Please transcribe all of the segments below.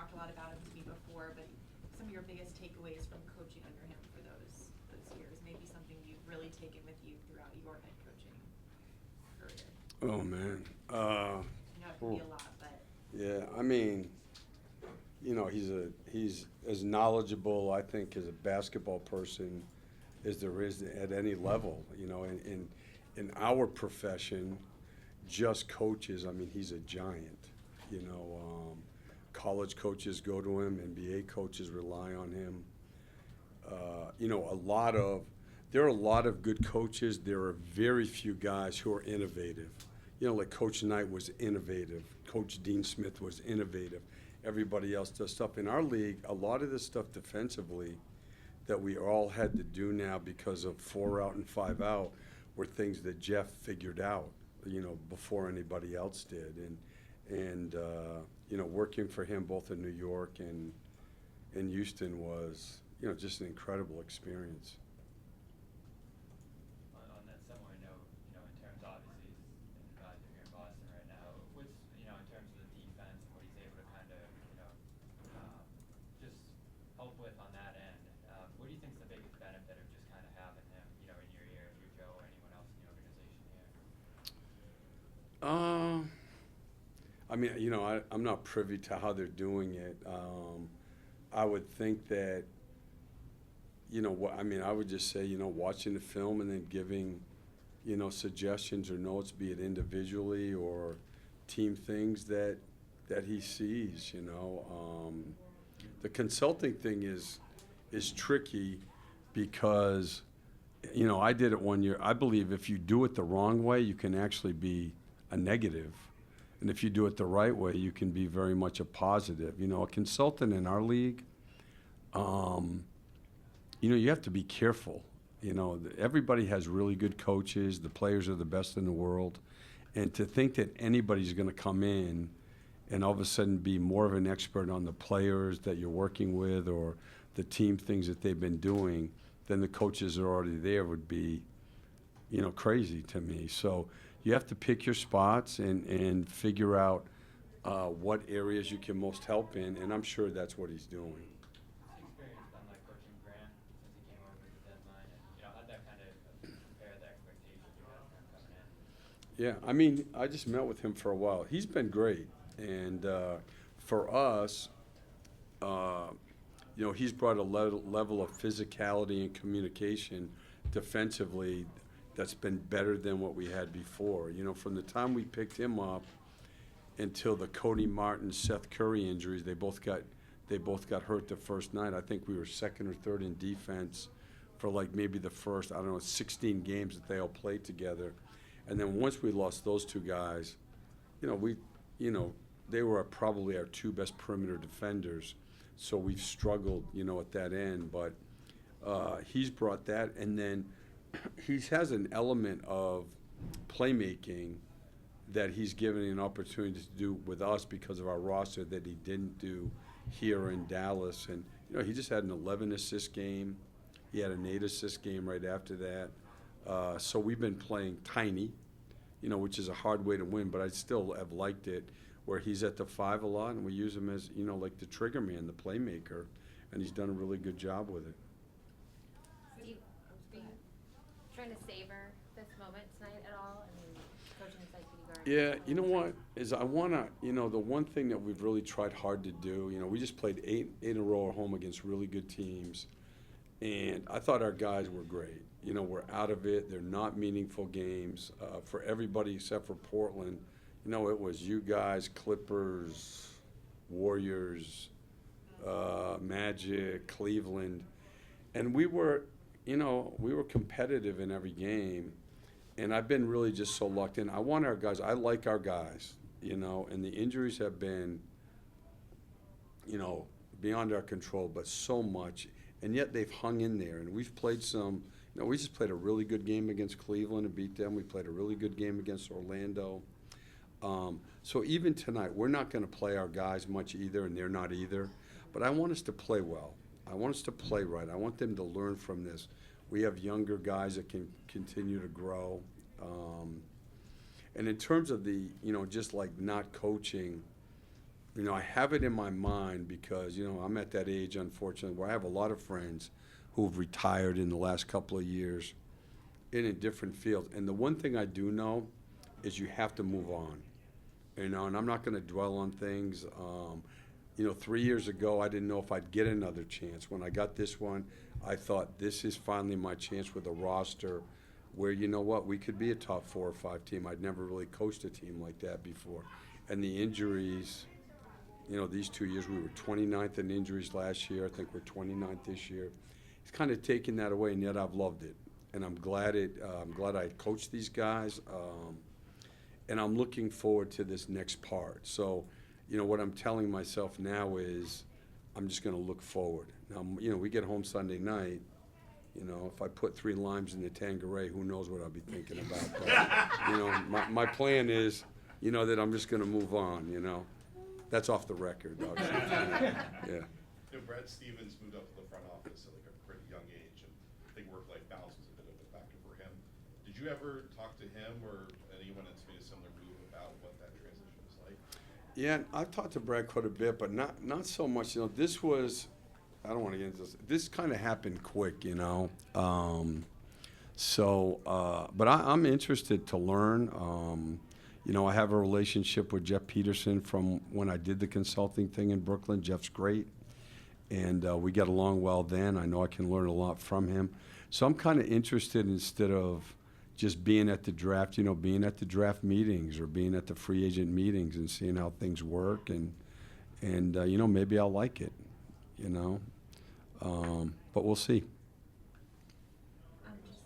talked a lot about him to me before, but some of your biggest takeaways from coaching under him for those years, maybe something you've really taken with you throughout your head coaching career. Oh man. I know it can be a lot, but Yeah, I mean, he's as knowledgeable, I think, as a basketball person as there is at any level. In our profession, just coaches. I mean, he's a giant. College coaches go to him. NBA coaches rely on him. There are a lot of good coaches. There are very few guys who are innovative. Like Coach Knight was innovative. Coach Dean Smith was innovative. Everybody else does stuff. In our league, a lot of this stuff defensively that we all had to do now because of 4 out and 5 out were things that Jeff figured out, before anybody else did. And working for him both in New York and in Houston was, just an incredible experience. On that similar note, in terms, obviously, he's an advisor here in Boston right now. What's, in terms of the defense and what he's able to kind of, just help with on that end, what do you think is the biggest benefit of just kind of having him, in your ear, if you're Joe or anyone else in the organization here? I mean, I'm not privy to how they're doing it. I would think that, I would just say, watching the film and then giving, suggestions or notes, be it individually or team things that he sees, The consulting thing is tricky because, I did it one year. I believe if you do it the wrong way, you can actually be a negative. And if you do it the right way, you can be very much a positive. A consultant in our league, you have to be careful. Everybody has really good coaches. The players are the best in the world. And to think that anybody's going to come in and all of a sudden be more of an expert on the players that you're working with or the team things that they've been doing than the coaches that are already there would be, crazy to me. So you have to pick your spots and figure out what areas you can most help in, and I'm sure that's what he's doing. What's the experience been like coaching Grant since he came over at the deadline, and how'd that kind of compare the expectations you had for him coming in? Yeah, I mean, I just met with him for a while. He's been great, and for us, he's brought a level of physicality and communication defensively that's been better than what we had before. From the time we picked him up until the Cody Martin, Seth Curry injuries, they both got hurt the first night. I think we were second or third in defense for maybe the first, 16 games that they all played together. And then once we lost those two guys, they were probably our 2 best perimeter defenders. So we've struggled, at that end. But he's brought that, and then he has an element of playmaking that he's given an opportunity to do with us because of our roster that he didn't do here in Dallas. And, he just had an 11-assist game. He had an 8-assist game right after that. So we've been playing tiny, which is a hard way to win, but I still have liked it, where he's at the 5 a lot, and we use him as, like the trigger man, the playmaker, and he's done a really good job with it. Steve, are you trying to savor this moment tonight at all? I mean, coaching inside TD Garden. Yeah, you know what, is I want to, the one thing that we've really tried hard to do, we just played 8 in a row at home against really good teams, and I thought our guys were great. We're out of it. They're not meaningful games for everybody except for Portland. It was you guys, Clippers, Warriors, Magic, Cleveland, and we were competitive in every game, and I've been really just so locked in. I want our guys. I like our guys, and the injuries have been, beyond our control, but so much, and yet they've hung in there, and we've played some. We just played a really good game against Cleveland and beat them. We played a really good game against Orlando. So even tonight, we're not going to play our guys much either, and they're not either. But I want us to play well. I want us to play right. I want them to learn from this. We have younger guys that can continue to grow. And in terms of the, just like not coaching, You know, I have it in my mind because, you know, I'm at that age, unfortunately, where I have a lot of friends who've retired in the last couple of years in a different field. And the one thing I do know is you have to move on. You know, and I'm not going to dwell on things. You know, 3 years ago, I didn't know if I'd get another chance. When I got this one, I thought this is finally my chance with a roster where, you know what, we could be a top 4 or 5 team. I'd never really coached a team like that before. And the injuries, you know, these 2 years, we were 29th in injuries last year. I think we're 29th this year. It's kind of taken that away, and yet I've loved it. And I'm glad I coached these guys. And I'm looking forward to this next part. So, you know, what I'm telling myself now is I'm just going to look forward. Now, you know, we get home Sunday night. You know, if I put 3 limes in the Tanqueray, who knows what I'll be thinking about. But, you know, my plan is, you know, that I'm just going to move on, you know. That's off the record, obviously. Yeah. You know, Brad Stevens moved up to the front office at like a pretty young age, and I think work-life balance was a bit of a factor for him. Did you ever talk to him or anyone that's made a similar move about what that transition was like? Yeah, I've talked to Brad quite a bit, but not so much. You know, this was, I don't want to get into this. This kind of happened quick, you know. But I'm interested to learn. You know, I have a relationship with Jeff Peterson from when I did the consulting thing in Brooklyn. Jeff's great, and we get along well then. I know I can learn a lot from him. So I'm kind of interested, instead of just being at the draft, you know, being at the draft meetings or being at the free agent meetings and seeing how things work, and you know, maybe I'll like it, you know. But we'll see. Just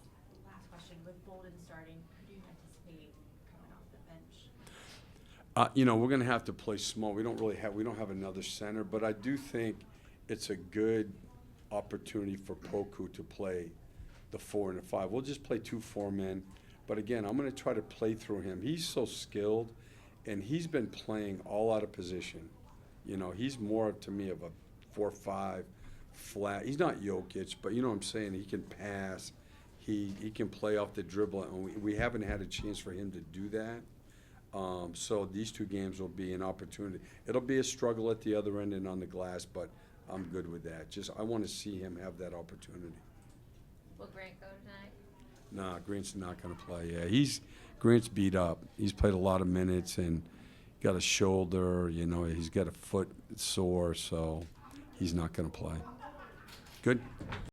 last question, with Bolden starting, who do you anticipate coming off the bench? You know, we're going to have to play small. We don't have another center, but I do think it's a good opportunity for Poku to play the 4 and the 5. We'll just play 2 4-men. But again, I'm going to try to play through him. He's so skilled, and he's been playing all out of position. You know, he's more, to me, of a 4-5 flat. He's not Jokic, but you know what I'm saying? He can pass. He can play off the dribble, and we haven't had a chance for him to do that. So these 2 games will be an opportunity. It'll be a struggle at the other end and on the glass, but I'm good with that. Just I want to see him have that opportunity. Will Grant go tonight? Nah, Grant's not going to play. Yeah, Grant's beat up. He's played a lot of minutes and got a shoulder. You know, he's got a foot sore, so he's not going to play. Good.